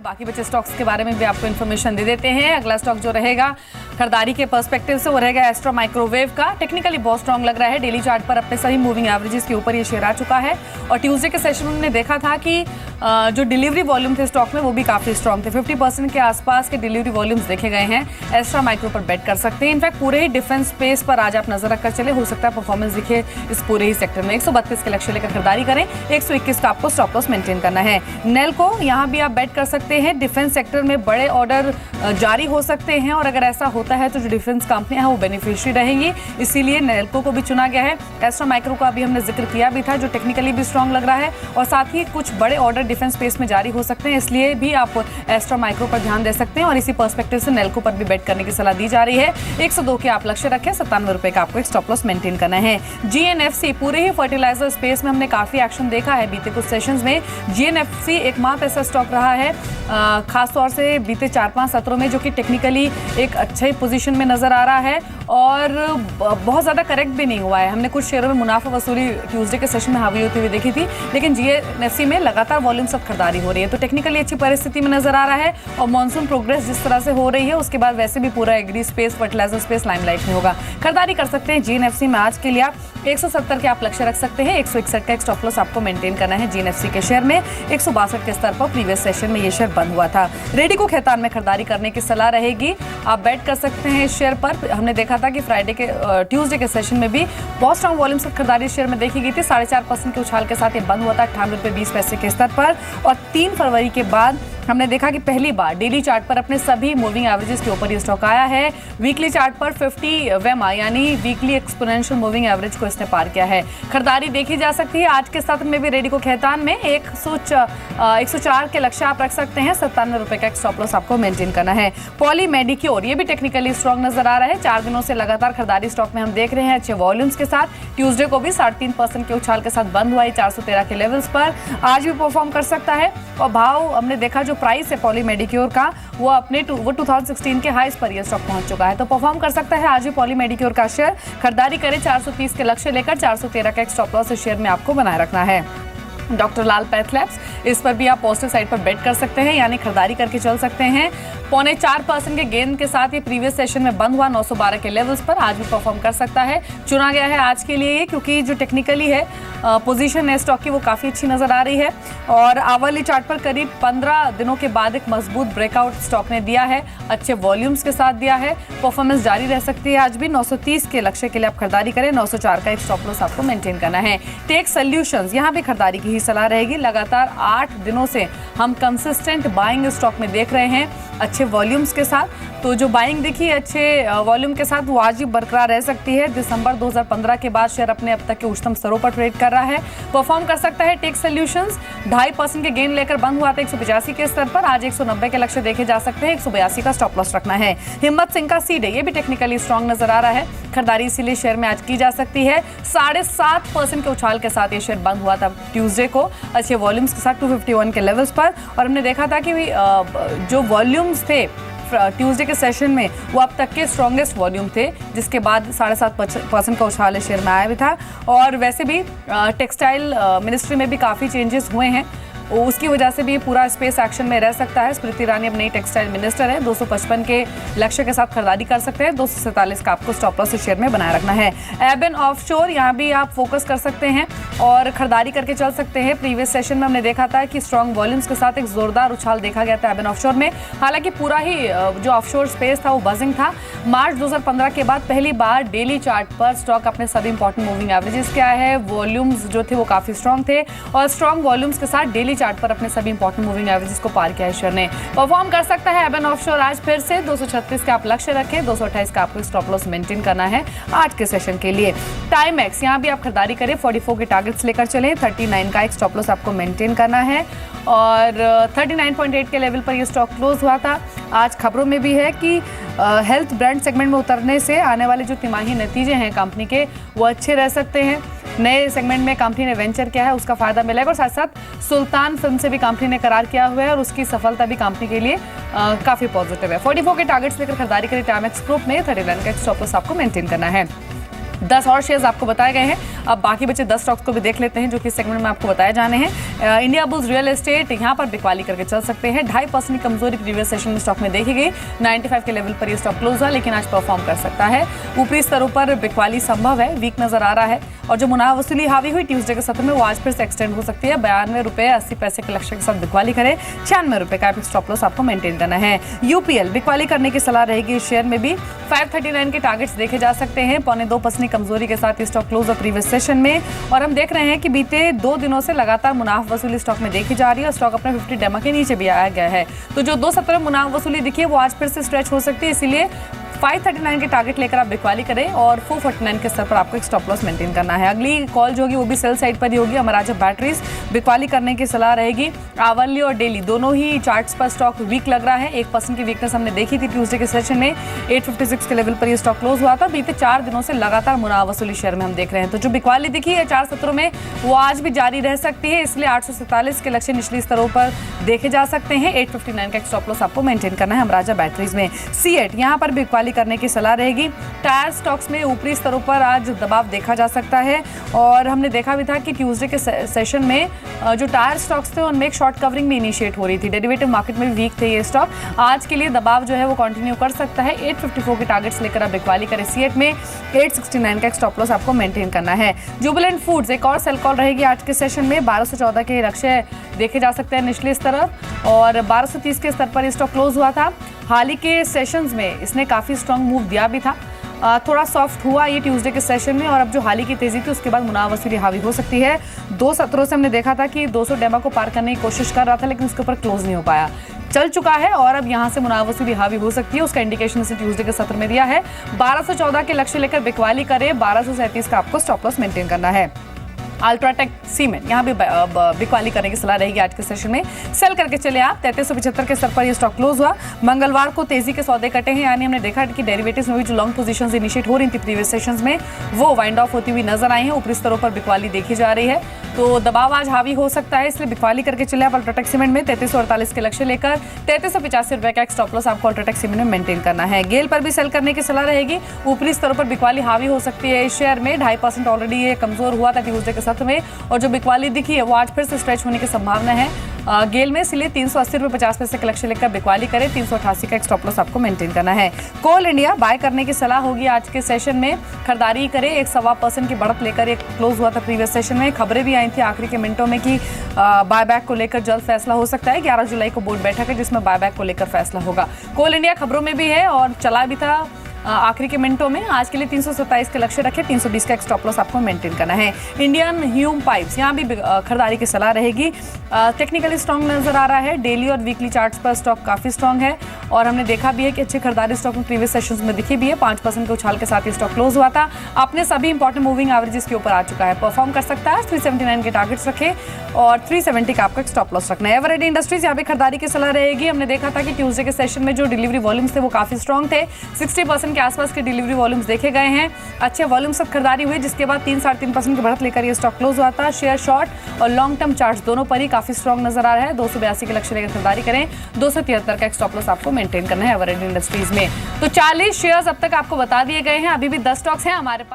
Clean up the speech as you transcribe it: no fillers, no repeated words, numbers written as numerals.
बाकी बचे स्टॉक्स के बारे में भी आपको इन्फॉर्मेशन दे देते हैं। अगला स्टॉक जो रहेगा खरीदारी के पर्सपेक्टिव से वो रहेगा एस्ट्रा माइक्रोवेव का। टेक्निकली बहुत स्ट्रांग लग रहा है, डेली चार्ट पर अपने सभी मूविंग एवरेजेस के ऊपर ये शेयर आ चुका है और ट्यूसडे के सेशन में हमने देखा था कि जो डिलीवरी वॉल्यूम थे स्टॉक में वो भी काफी स्ट्रांग थे। 50% के आसपास के डिलीवरी वॉल्यूम्स देखे गए हैं। एस्ट्रा माइक्रो पर बेट कर सकते हैं। इनफैक्ट पूरे ही डिफेंस स्पेस पर आज आप नजर रखकर चले, हो सकता है परफॉर्मेंस दिखे इस पूरे ही सेक्टर में। 132 के लक्ष्य लेकर खरीदारी करें, 121 का आपको स्टॉप लॉस मेंटेन करना है। नेल्को यहाँ भी आप बेट कर सकते हैं। डिफेंस सेक्टर में बड़े ऑर्डर जारी हो सकते हैं और अगर ऐसा होता है तो जो डिफेंस कंपनियां हैं वो बेनिफिशियरी रहेंगी, इसीलिए नेल्को को भी चुना गया है। एस्ट्रा माइक्रो का अभी हमने जिक्र किया भी था, जो टेक्निकली भी स्ट्रांग लग रहा है और साथ ही कुछ बड़े ऑर्डर डिफेंस स्पेस में जारी हो सकते हैं, इसलिए भी आप एस्ट्रा माइक्रो पर ध्यान दे सकते हैं और इसी पर्सपेक्टिव से नेल्को पर भी बेट करने की सलाह दी जा रही है। 102 के आप लक्ष्य रखें, 97 रुपए का आपको एक स्टॉप लॉस मेंटेन करना है। जीएनएफसी पूरे ही फर्टिलाइजर स्पेस में हमने काफी एक्शन देखा है बीते कुछ सेशंस में। जीएनएफसी एकमात्र ऐसा स्टॉक रहा है खासतौर से बीते 4-5 सत्रों में जो कि टेक्निकली एक अच्छे पोजीशन में नजर आ रहा है और बहुत ज़्यादा करेक्ट भी नहीं हुआ है। हमने कुछ शेयरों में मुनाफा वसूली ट्यूसडे के सेशन में हावी होती हुई देखी थी, लेकिन जीएनएफसी में लगातार वॉल्यूम सब खरीदारी हो रही है, तो टेक्निकली अच्छी परिस्थिति में नजर आ रहा है और मॉनसून प्रोग्रेस जिस तरह से हो रही है उसके बाद वैसे भी पूरा agri space fertilizer space limelight में होगा। खरीदारी कर सकते हैं जीएनएफसी में। आज के लिए आप 170 के आप लक्ष्य रख सकते हैं, 161 का एक स्टॉप लॉस आपको मेंटेन करना है जीएनएफसी के शेयर में। 162 के स्तर पर प्रीवियस सेशन में ये शेयर बंद हुआ था। रेडिको खैतान में खरीदारी करने की सलाह रहेगी, आप बेट कर सकते हैं इस शेयर पर। हमने देखा था कि ट्यूसडे के सेशन में भी बहुत स्ट्रांग वॉल्यूम से खरीदारी शेयर में देखी गई थी। 4.5% के उछाल के साथ ये बंद हुआ था 98.20 के स्तर पर और 3 फरवरी के बाद हमने देखा कि पहली बार डेली चार्ट पर अपने सभी मूविंग एवरेजेस के ऊपर ये स्टॉक आया है। वीकली चार्ट पर 50 वेमा यानी वीकली एक्सपोनेंशियल मूविंग एवरेज को इसने पार किया है। खरीदारी देखी जा सकती है। आज के सत्र में भी रेडिको खैतान में 104 के लक्ष्य आप रख सकते हैं, 97 रुपए का एक स्टॉप लॉस आपको मेंटेन करना है। पॉली मेडिक्योर ये भी टेक्निकली स्ट्रांग नजर आ रहा है। 4 दिनों से लगातार खरीदारी स्टॉक में हम देख रहे हैं अच्छे वॉल्यूम्स के साथ। ट्यूसडे को भी 3.5% के उछाल के साथ बंद हुआ है 413 के लेवल्स पर। आज भी परफॉर्म कर सकता है और भाव हमने देखा जो प्राइस है पॉली मेडिक्योर का वो 2016 के हाईस पर यह स्टॉक पहुंच चुका है, तो परफॉर्म कर सकता है आज भी पॉली मेडिक्योर का शेयर। खरीदारी करें 430 के लक्ष्य लेकर, 413 का एक स्टॉप लॉस इस शेयर में आपको बनाए रखना है। डॉक्टर लाल पैथलैब्स इस पर भी आप पॉजिटिव साइड पर बेट कर सकते हैं, यानी खरीदारी करके चल सकते हैं। 0.4% के गेन के साथ ये प्रीवियस सेशन में बंद हुआ 912 के लेवल्स पर। आज भी परफॉर्म कर सकता है, चुना गया है आज के लिए ये क्योंकि जो टेक्निकली है पोजीशन है स्टॉक की वो काफ़ी अच्छी नज़र आ रही है और आवरली चार्ट पर करीब 15 दिनों के बाद एक मजबूत ब्रेकआउट स्टॉक ने दिया है, अच्छे वॉल्यूम्स के साथ दिया है। परफॉर्मेंस जारी रह सकती है आज भी। 930 के लक्ष्य के लिए आप खरीदारी करें, 904 का एक स्टॉप लॉस आपको मेंटेन करना है। टेक सॉल्यूशंस यहाँ भी खरीदारी की ही सलाह रहेगी। लगातार 8 दिनों से हम कंसिस्टेंट बाइंग स्टॉक में देख रहे हैं अच्छे वॉल्यूम्स के साथ, तो जो बाइंग देखी अच्छे वॉल्यूम के साथ वो आज भी बरकरार रह सकती है। दिसंबर 2015 के बाद शेयर अपने अब तक के उच्चतम स्तरों पर ट्रेड कर रहा है, परफॉर्म कर सकता है। टेक सॉल्यूशंस 2.5% के गेन लेकर बंद हुआ था 185 के स्तर पर। आज 190 के लक्ष्य देखे जा सकते हैं, 182 का स्टॉप लॉस रखना है। हिम्मत सिंह का सीड है, ये भी टेक्निकली स्ट्रांग नजर आ रहा है। खरीदारी इसीलिए शेयर में आज की जा सकती है। 7.5% के उछाल के साथ ये शेयर बंद हुआ था ट्यूसडे को अच्छे वॉल्यूम्स के साथ 251 के लेवल्स पर और हमने देखा था कि जो वॉल्यूम्स थे ट्यूसडे के सेशन में वो अब तक के स्ट्रॉन्गेस्ट वॉल्यूम थे, जिसके बाद 7.5% का उछाल शेयर में आया भी था। और वैसे भी टेक्सटाइल मिनिस्ट्री में भी काफ़ी चेंजेस हुए हैं, उसकी वजह से भी पूरा स्पेस एक्शन में रह सकता है। स्मृति ईरानी अब नई टेक्सटाइल मिनिस्टर है। 255 के लक्ष्य के साथ खरीदारी कर सकते हैं, 247 का आपको स्टॉप लॉस शेयर में बनाए रखना है। एबन ऑफशोर यहाँ भी आप फोकस कर सकते हैं और खरीदारी करके चल सकते हैं। प्रीवियस सेशन में हमने देखा था कि स्ट्रॉन्ग वॉल्यूम्स के साथ एक जोरदार उछाल देखा गया था एबन ऑफशोर में। हालांकि पूरा ही जो ऑफशोर स्पेस था वो बजिंग था। मार्च 2015 के बाद पहली बार डेली चार्ट पर स्टॉक अपने सभी इंपॉर्टेंट मूविंग एवरेजेस के आए हैं। वॉल्यूम्स जो थे वो काफी स्ट्रॉन्ग थे और स्ट्रॉन्ग वॉल्यूम्स के साथ डेली चार्ट पर अपने सभी इंपॉर्टेंट मूविंग एवरेजेस को पार किया है शेयर ने। परफॉर्म कर सकता है एबन ऑफशोर आज फिर से। 236 के आप लक्ष्य रखें, 228 का आपको स्टॉप लॉस मेंटेन करना है आज के सेशन के लिए। टाइमैक्स यहाँ भी आप खरीदारी करें, 44 के टारगेट्स लेकर चलें, 39 का एक स्टॉप लॉस आपको मेंटेन करना है और 39.8 के लेवल पर यह स्टॉक क्लोज हुआ था। आज खबरों में भी है कि हेल्थ ब्रांड सेगमेंट में उतरने से आने वाले जो तिमाही नतीजे हैं कंपनी के वो अच्छे रह सकते हैं। नए सेगमेंट में कंपनी ने वेंचर किया है, उसका फायदा मिलेगा और साथ साथ सुल्तान फिल्म से भी कंपनी ने करार किया हुआ है और उसकी सफलता भी कंपनी के लिए काफी पॉजिटिव है। 44 के टारगेट्स लेकर खरीदारी करें टाइमैक्स ग्रुप में। 39 का स्टॉप लॉस आपको मेंटेन करना है। 10 और शेयर्स आपको बताए गए हैं। अब बाकी बचे 10 स्टॉक्स को भी देख लेते हैं जो कि सेगमेंट में आपको बताए जाने हैं। इंडिया बुल्स रियल एस्टेट यहां पर बिकवाली करके चल सकते हैं। 2.5% की कमजोरी प्रीवियस सेशन में स्टॉक में देखी गई। 95 के लेवल पर ये स्टॉक क्लोज हुआ, लेकिन आज परफॉर्म कर सकता है। ऊपरी स्तरों पर बिकवाली संभव है, वीक नजर आ रहा है। और जो मुनाफा वसूली हावी हुई ट्यूसडे के सत्र में, वो आज फिर से एक्सटेंड हो सकती है। 92 रुपए 80 पैसे के लक्ष्य के साथ बिकवाली करे। 96 रुपए का स्टॉप लॉस आपको मेंटेन करना है। यूपीएल बिकवाली करने की सलाह रहेगी। शेयर में भी 539 के टारगेट्स देखे जा सकते हैं। 0.25% कमजोरी के साथ स्टॉक क्लोज हुआ प्रीवियस सेशन में। और हम देख रहे हैं कि बीते 2 दिनों से लगातार मुनाफा वसूली स्टॉक में देखी जा रही है और स्टॉक अपने 50 डेमा के नीचे भी आया गया है। तो जो 2 सत्र में मुनाफा वसूली दिखी है, वो आज फिर से स्ट्रेच हो सकती है। इसीलिए 539 के टारगेट लेकर आप बिकवाली करें और 449 के स्तर पर आपको एक स्टॉप लॉस मेंटेन करना है। अगली कॉल जो होगी वो भी सेल साइड पर ही होगी। अमराजा बैटरीज बिकवाली करने की सलाह रहेगी। आवरली और डेली दोनों ही चार्ट्स पर स्टॉक वीक लग रहा है। 1% की वीकनेस हमने देखी थी ट्यूसडे के सेशन में। 856 के लेवल पर ये स्टॉक क्लोज हुआ था। बीते 4 दिनों से लगातार मुनाफा वसूली शेयर में हम देख रहे हैं। तो जो बिकवाली दिखी है 4 सत्रों में, वो आज भी जारी रह सकती है। इसलिए 847 के लक्ष्य निचली स्तरों पर देखे जा सकते हैं। 859 का स्टॉप लॉस आपको मेंटेन करना है अमराजा बैटरीज में। सीएट यहाँ पर बिकवाली करने की सलाह रहेगी। टायर स्टॉक्स में ऊपरी स्तरों पर आज दबाव देखा जा सकता है। और हमने देखा भी था कि ट्यूसडे के सेशन में जो टायर स्टॉक्स थे उनमें एक शॉर्ट कवरिंग भी इनिशिएट हो रही थी। डेरिवेटिव मार्केट में भी वीक थे ये स्टॉक। आज के लिए दबाव जो है वो कंटिन्यू कर सकता है। 854 के टारगेट्स लेकर आप बिकवाली करें सीएट में। 869 का स्टॉप लॉस आपको मेंटेन करना है। जुबिलेंट फूड्स एक और सेल कॉल रहेगी आज के सेशन में। 1214 के लक्ष्य देखे जा सकते हैं निचले स्तर और 1230 के स्तर पर स्टॉक क्लोज हुआ था। हाल ही के सेशंस में इसने काफ़ी स्ट्रॉन्ग मूव दिया भी था। थोड़ा सॉफ्ट हुआ ये ट्यूसडे के सेशन में और अब जो हाल ही की तेजी थी उसके बाद मुनाफा वसूली हावी हो सकती है। 2 सत्रों से हमने देखा था कि 200 डेमा को पार करने की कोशिश कर रहा था, लेकिन उसके ऊपर क्लोज नहीं हो पाया। चल चुका है और अब यहां से मुनाफा वसूली हावी हो सकती है। उसका इंडिकेशन इसे ट्यूसडे के सत्र में दिया है। 1214 के लक्ष्य लेकर बिकवाली करे। 1237 का आपको स्टॉप लॉस मेंटेन करना है। अल्ट्राटेक सीमेंट यहाँ भी बिकवाली करने की सलाह रहेगी आज के सेशन में। सेल करके चले आप। 3375 के स्तर पर ये स्टॉक क्लोज हुआ। मंगलवार को तेजी के सौदे कटे हैं, यानी हमने देखा कि डेरिवेटिव्स में भी जो लॉन्ग पोजीशंस इनिशिएट हो रही थी प्रीवियस सेशंस में, वो वाइंड ऑफ होती हुई नजर आई हैं। ऊपरी स्तरों पर बिकवाली देखी जा रही है, तो दबाव आज हावी हो सकता है। इसलिए बिकवाली करके चले आप अल्ट्राटेक सीमेंट में। 3348 के लक्ष्य लेकर 3385 रुपए का एक स्टॉप लॉस आपको अल्ट्राटेक सीमेंट में मेंटेन करना है। गेल पर भी सेल करने की सलाह रहेगी। ऊपरी स्तरों पर बिकवाली हावी हो सकती है इस शेयर में। 2.5% ऑलरेडी ये कमजोर हुआ था ट्यूसडे के सत्र में और जो बिकवाली दिखी है वो आज फिर से स्ट्रेच होने की संभावना है गेल में। इसलिए 380 रुपए 50 पैसे के लक्ष्य लेकर बिकवाली करें। 388 का एक स्टॉप लॉस आपको मेंटेन करना है। कोल इंडिया बाय करने की सलाह होगी आज के सेशन में। खरीदारी करें। 1.25% की बढ़त लेकर एक क्लोज हुआ था प्रीवियस सेशन में। खबरें भी आई थी आखिरी के मिनटों में कि बायबैक को लेकर जल्द फैसला हो सकता है। 11 जुलाई को बोर्ड बैठक है जिसमें बायबैक को लेकर फैसला होगा। कोल इंडिया खबरों में भी है और चला भी था आखिरी के मिनटों में। आज के लिए 327 के लक्ष्य रखे। 320 का एक स्टॉप लॉस आपको मेंटेन करना है। इंडियन ह्यूम पाइप्स यहाँ भी खरीदारी की सलाह रहेगी। टेक्निकली स्ट्रॉन्ग नजर आ रहा है। डेली और वीकली चार्ट्स पर स्टॉक काफी स्ट्रॉन्ग है और हमने देखा भी है कि अच्छी खरीदारी स्टॉक में प्रीवियस सेशंस में दिखी भी है। 5% के उछाल के साथ ये स्टॉक क्लोज हुआ था। अपने सभी इंपॉर्टेंट मूविंग एवरेजेस के ऊपर आ चुका है, परफॉर्म कर सकता है। 379 के टारगेट्स रखे और 370 का आपका एक स्टॉप लॉस रखना है। एवरेडी इंडस्ट्रीज यहाँ भी खरीदारी की सलाह रहेगी। हमने देखा था कि ट्यूसडे के सेशन में जो डिलीवरी वॉल्यूम्स थे वो काफी स्ट्रॉन्ग थे। 60% के आसपास के डिलीवरी वॉल्यूम्स देखे गए हैं। अच्छे वॉल्यूम सब खरीदारी हुई, जिसके बाद 3-3.5% की बढ़त लेकर ये स्टॉक क्लोज हुआ था। शेयर शॉर्ट और लॉन्ग टर्म चार्ट्स दोनों पर ही काफी स्ट्रॉन्ग नजर आ रहा है। 282 के लक्ष्य लेकर खरीदारी करें। 273 का एक स्टॉप लॉस आपको मेंटेन करना है एवरेडी इंडस्ट्रीज में। तो 40 शेयर्स अब तक आपको बता दिए गए हैं। अभी भी 10 स्टॉक्स हैं हमारे पास।